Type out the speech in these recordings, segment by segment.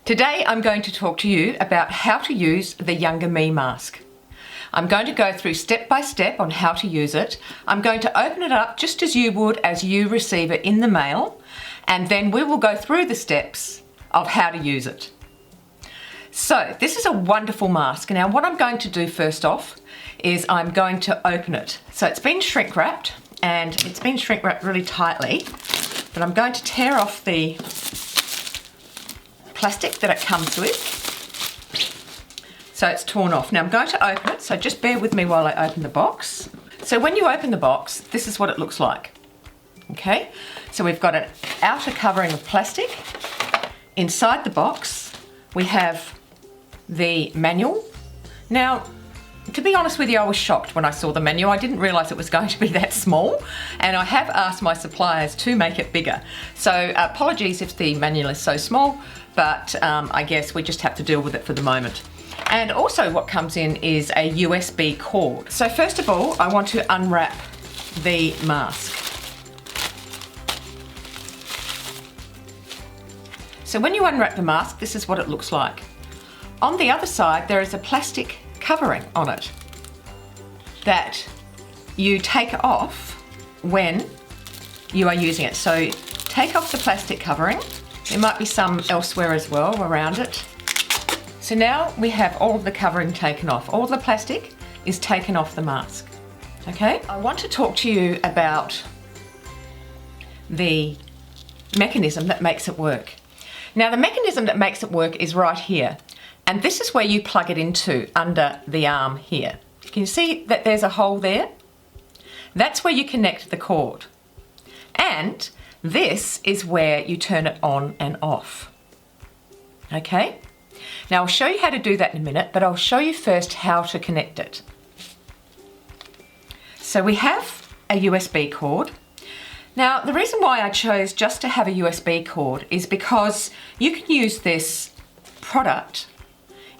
Today I'm going to talk to you about how to use the YoungerMe Mask. I'm going to go through step by step on how to use it. I'm going to open it up just as you would as you receive it in the mail, and then we will go through the steps of how to use it. So this is a wonderful mask. Now what I'm going to do first off is I'm going to open it. So it's been shrink wrapped, and it's been shrink wrapped really tightly, but I'm going to tear off the plastic that it comes with. So it's torn off. Now I'm going to open it, so just bear with me while I open the box. So when you open the box, this is what it looks like. Okay, so we've got an outer covering of plastic. Inside the box, we have the manual. Now, to be honest with you, I was shocked when I saw the manual. I didn't realise it was going to be that small, and I have asked my suppliers to make it bigger. So apologies if the manual is so small, but I guess we just have to deal with it for the moment. And also what comes in is a USB cord. So first of all, I want to unwrap the mask. So when you unwrap the mask, this is what it looks like. On the other side, there is a plastic covering on it that you take off when you are using it. So take off the plastic covering. There might be some elsewhere as well around it. So now we have all of the covering taken off. All the plastic is taken off the mask. Okay? I want to talk to you about the mechanism that makes it work. Now the mechanism that makes it work is right here. And this is where you plug it into under the arm here. Can you see that there's a hole there? That's where you connect the cord. And this is where you turn it on and off. Okay? Now I'll show you how to do that in a minute, but I'll show you first how to connect it. So we have a USB cord. Now the reason why I chose just to have a USB cord is because you can use this product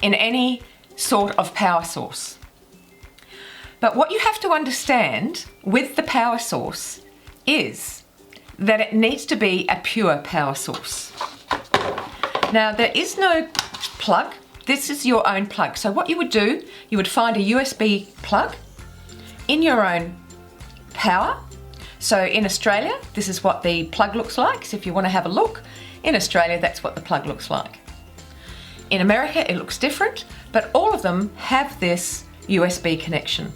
in any sort of power source. But what you have to understand with the power source is that it needs to be a pure power source. Now there is no plug. This is your own plug. So what you would do, you would find a USB plug in your own power. So in Australia, this is what the plug looks like. So if you want to have a look, in Australia, that's what the plug looks like. In America, it looks different, but all of them have this USB connection.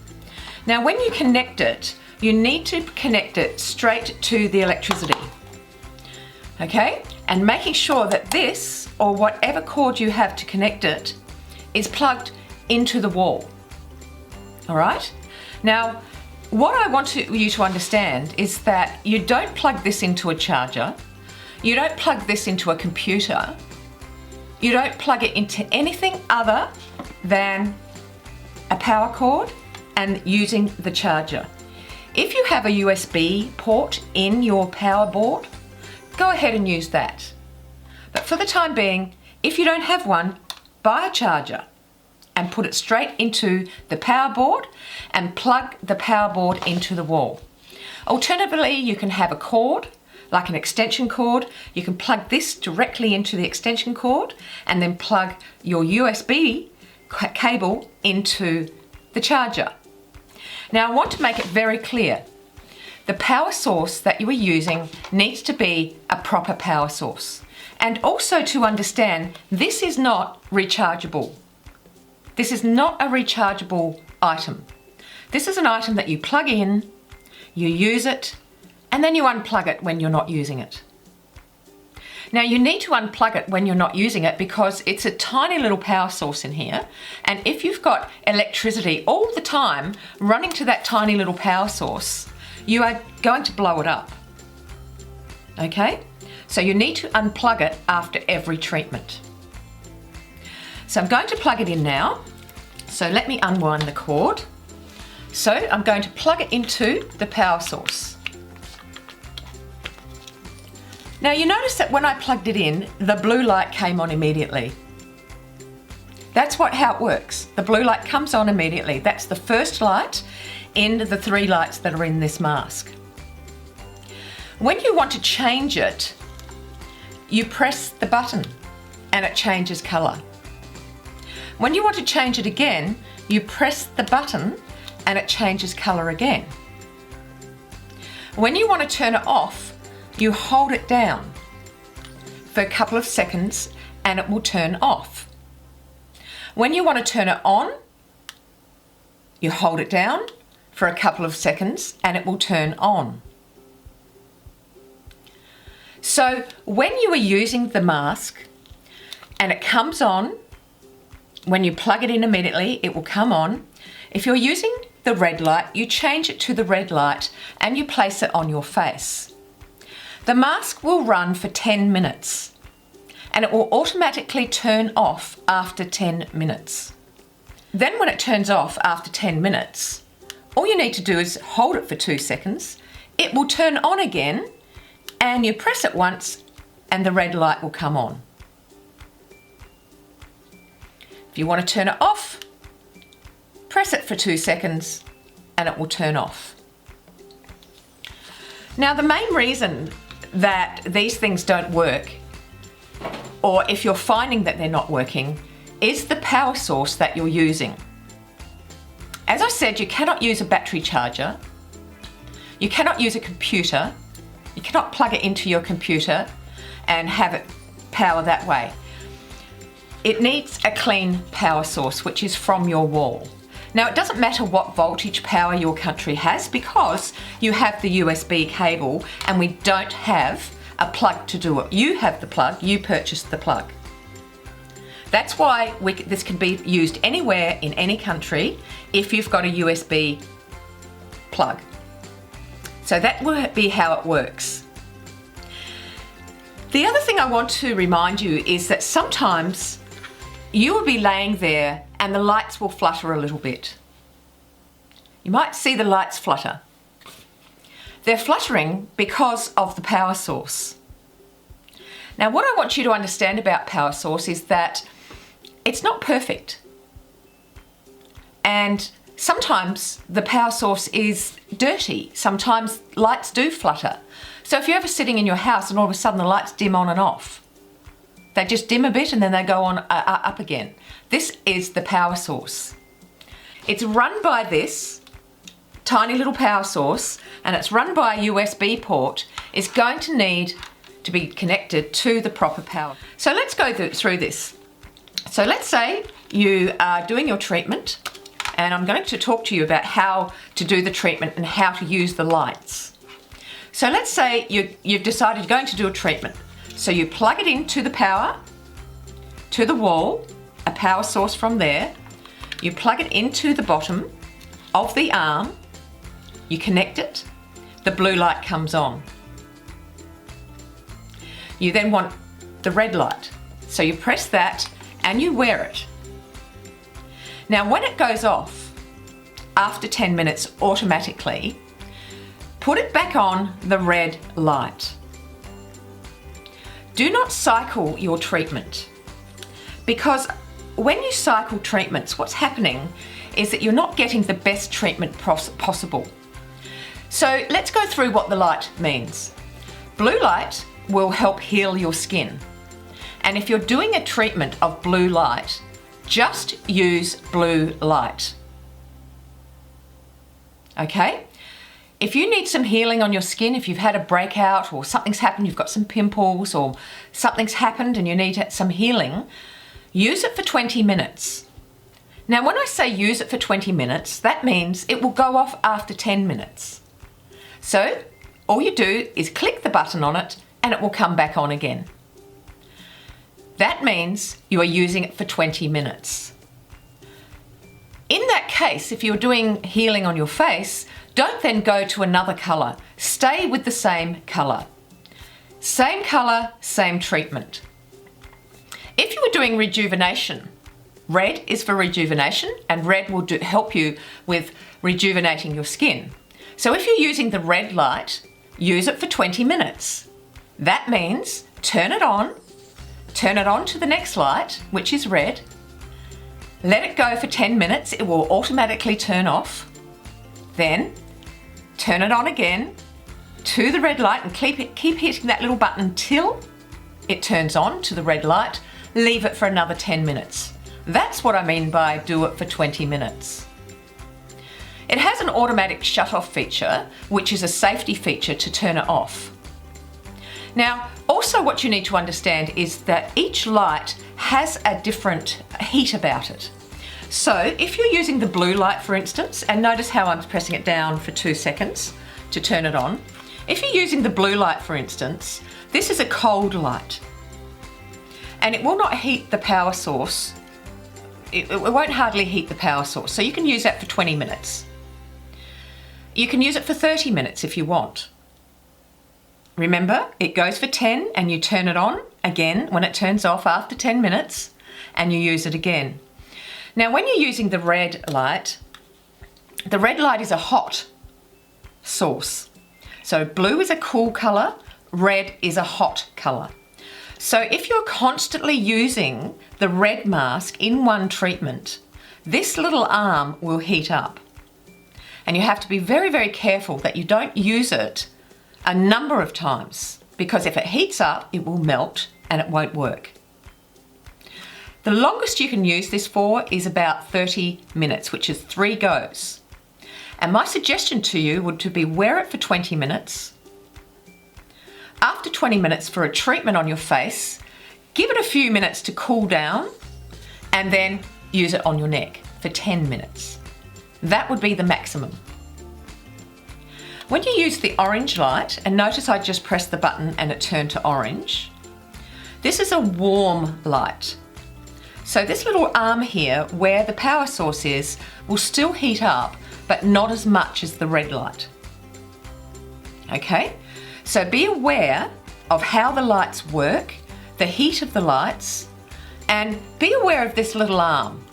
Now, when you connect it, you need to connect it straight to the electricity. Okay? And making sure that this, or whatever cord you have to connect it, is plugged into the wall. All right? Now, what I want you to understand is that you don't plug this into a charger, you don't plug this into a computer, you don't plug it into anything other than a power cord and using the charger. If you have a USB port in your power board, go ahead and use that. But for the time being, if you don't have one, buy a charger and put it straight into the power board and plug the power board into the wall. Alternatively, you can have a cord, like an extension cord. You can plug this directly into the extension cord and then plug your USB cable into the charger. Now I want to make it very clear. The power source that you are using needs to be a proper power source. And also to understand, this is not rechargeable. This is not a rechargeable item. This is an item that you plug in, you use it, and then you unplug it when you're not using it. Now you need to unplug it when you're not using it because it's a tiny little power source in here, and if you've got electricity all the time running to that tiny little power source, you are going to blow it up. Okay? So you need to unplug it after every treatment. So I'm going to plug it in now. So let me unwind the cord. So I'm going to plug it into the power source. Now you notice that when I plugged it in, the blue light came on immediately. That's how it works. The blue light comes on immediately. That's the first light in the 3 lights that are in this mask. When you want to change it, you press the button and it changes colour. When you want to change it again, you press the button and it changes colour again. When you want to turn it off, you hold it down for a couple of seconds and it will turn off. When you want to turn it on, you hold it down for a couple of seconds and it will turn on. So when you are using the mask and it comes on, when you plug it in immediately, it will come on. If you're using the red light, you change it to the red light and you place it on your face. The mask will run for 10 minutes and it will automatically turn off after 10 minutes. Then when it turns off after 10 minutes, all you need to do is hold it for 2 seconds. It will turn on again and you press it once and the red light will come on. If you want to turn it off, press it for 2 seconds and it will turn off. Now the main reason that these things don't work, or if you're finding that they're not working, is the power source that you're using. As I said, you cannot use a battery charger, you cannot use a computer, you cannot plug it into your computer and have it power that way. It needs a clean power source, which is from your wall. Now, it doesn't matter what voltage power your country has because you have the USB cable and we don't have a plug to do it. You have the plug, you purchased the plug. That's why this can be used anywhere in any country if you've got a USB plug. So that will be how it works. The other thing I want to remind you is that sometimes you will be laying there and the lights will flutter a little bit. You might see the lights flutter. They're fluttering because of the power source. Now, what I want you to understand about power source is that it's not perfect. And sometimes the power source is dirty. Sometimes lights do flutter. So if you're ever sitting in your house and all of a sudden the lights dim on and off, they just dim a bit and then they go on up again. This is the power source. It's run by this tiny little power source and it's run by a USB port. It's going to need to be connected to the proper power. So let's go through this. So let's say you are doing your treatment and I'm going to talk to you about how to do the treatment and how to use the lights. So let's say you've decided you're going to do a treatment. So you plug it into the power, to the wall, a power source from there. You plug it into the bottom of the arm, you connect it, the blue light comes on. You then want the red light. So you press that and you wear it. Now when it goes off, after 10 minutes automatically, put it back on the red light. Do not cycle your treatment because when you cycle treatments, what's happening is that you're not getting the best treatment possible. So let's go through what the light means. Blue light will help heal your skin. And if you're doing a treatment of blue light, just use blue light. Okay? If you need some healing on your skin, if you've had a breakout or something's happened, you've got some pimples or something's happened and you need some healing, use it for 20 minutes. Now, when I say use it for 20 minutes, that means it will go off after 10 minutes. So all you do is click the button on it and it will come back on again. That means you are using it for 20 minutes. In that case, if you're doing healing on your face, don't then go to another colour. Stay with the same colour. Same colour, same treatment. If you were doing rejuvenation, red is for rejuvenation and red will help you with rejuvenating your skin. So if you're using the red light, use it for 20 minutes. That means turn it on to the next light, which is red. Let it go for 10 minutes, it will automatically turn off. Then turn it on again to the red light and keep hitting that little button until it turns on to the red light. leave it for another 10 minutes. That's what I mean by do it for 20 minutes. It has an automatic shut-off feature, which is a safety feature to turn it off. Now, also what you need to understand is that each light has a different heat about it. So if you're using the blue light, for instance, and notice how I'm pressing it down for 2 seconds to turn it on. If you're using the blue light, for instance, this is a cold light, and it will not heat the power source. It won't hardly heat the power source, so you can use that for 20 minutes. You can use it for 30 minutes if you want. Remember, it goes for 10 and you turn it on again when it turns off after 10 minutes and you use it again. Now, when you're using the red light is a hot source. So blue is a cool color, red is a hot color. So if you're constantly using the red mask in one treatment, this little arm will heat up. And you have to be very, very careful that you don't use it a number of times, because if it heats up, it will melt and it won't work. The longest you can use this for is about 30 minutes, which is 3 goes. And my suggestion to you would to be wear it for 20 minutes. After 20 minutes for a treatment on your face, give it a few minutes to cool down and then use it on your neck for 10 minutes. That would be the maximum. When you use the orange light, and notice I just pressed the button and it turned to orange, this is a warm light. So this little arm here where the power source is will still heat up, but not as much as the red light. Okay, so be aware of how the lights work, the heat of the lights, and be aware of this little arm,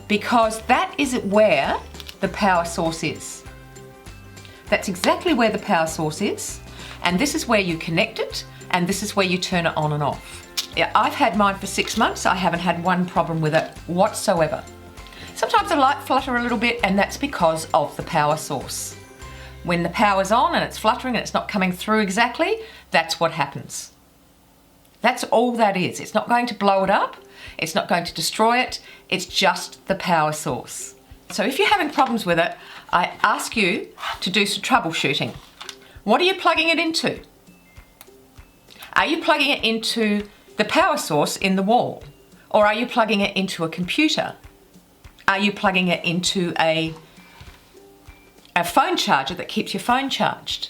because that is where the power source is. That's exactly where the power source is, and this is where you connect it, and this is where you turn it on and off. Yeah, I've had mine for 6 months. I haven't had one problem with it whatsoever. Sometimes the light flutter a little bit, and that's because of the power source. When the power's on and it's fluttering and it's not coming through exactly, that's what happens. That's all that is. It's not going to blow it up. It's not going to destroy it. It's just the power source. So if you're having problems with it, I ask you to do some troubleshooting. What are you plugging it into? Are you plugging it into the power source in the wall? Or are you plugging it into a computer? Are you plugging it into a phone charger that keeps your phone charged?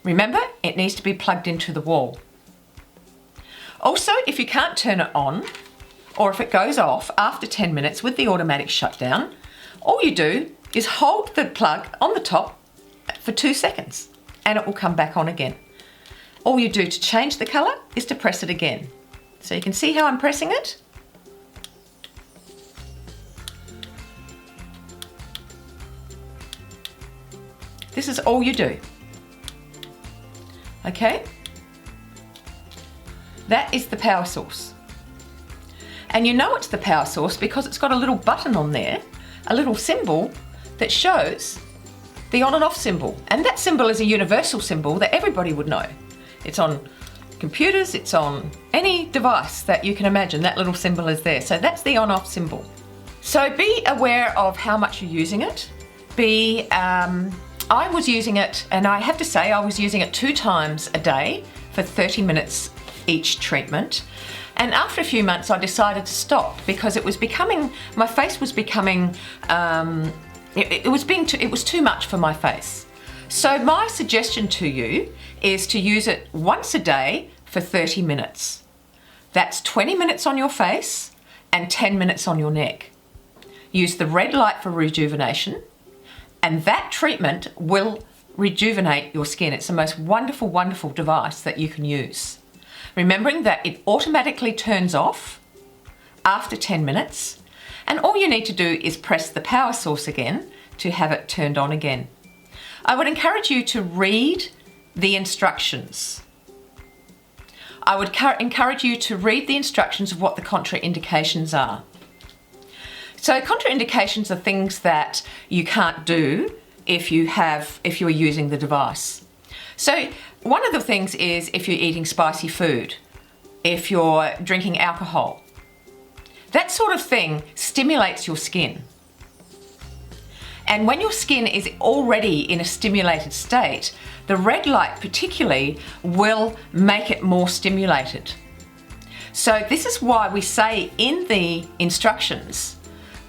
Remember, it needs to be plugged into the wall. Also, if you can't turn it on, or if it goes off after 10 minutes with the automatic shutdown, all you do is hold the plug on the top for 2 seconds and it will come back on again. All you do to change the colour is to press it again. So you can see how I'm pressing it. This is all you do. Okay? That is the power source. And you know it's the power source because it's got a little button on there, a little symbol that shows the on and off symbol. And that symbol is a universal symbol that everybody would know. It's on computers, it's on any device that you can imagine, that little symbol is there. So that's the on-off symbol. So be aware of how much you're using it. I was using it, and I have to say I was using it 2 times a day for 30 minutes each treatment. And after a few months I decided to stop because it was becoming, my face was becoming, it was too much for my face. So my suggestion to you is to use it once a day for 30 minutes. That's 20 minutes on your face and 10 minutes on your neck. Use the red light for rejuvenation, and that treatment will rejuvenate your skin. It's the most wonderful, wonderful device that you can use. Remembering that it automatically turns off after 10 minutes, and all you need to do is press the power source again to have it turned on again. I would encourage you to read the instructions. I would encourage you to read the instructions of what the contraindications are. So contraindications are things that you can't do if you're using the device. So one of the things is if you're eating spicy food, if you're drinking alcohol. That sort of thing stimulates your skin. And when your skin is already in a stimulated state, the red light particularly will make it more stimulated. So this is why we say in the instructions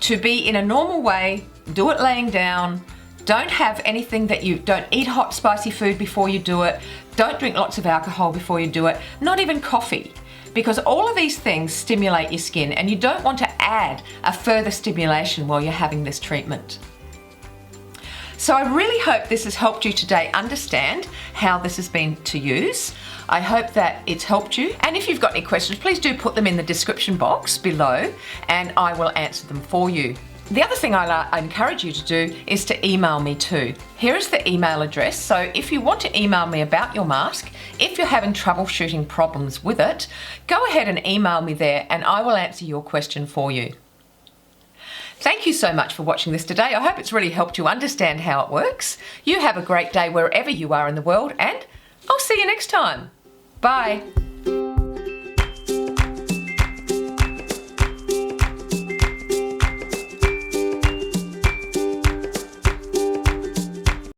to be in a normal way, do it laying down, don't have anything don't eat hot spicy food before you do it, don't drink lots of alcohol before you do it, not even coffee, because all of these things stimulate your skin and you don't want to add a further stimulation while you're having this treatment. So I really hope this has helped you today understand how this has been to use. I hope that it's helped you. And if you've got any questions, please do put them in the description box below and I will answer them for you. The other thing I encourage you to do is to email me too. Here is the email address. So if you want to email me about your mask, if you're having troubleshooting problems with it, go ahead and email me there and I will answer your question for you. Thank you so much for watching this today. I hope it's really helped you understand how it works. You have a great day wherever you are in the world and I'll see you next time. Bye.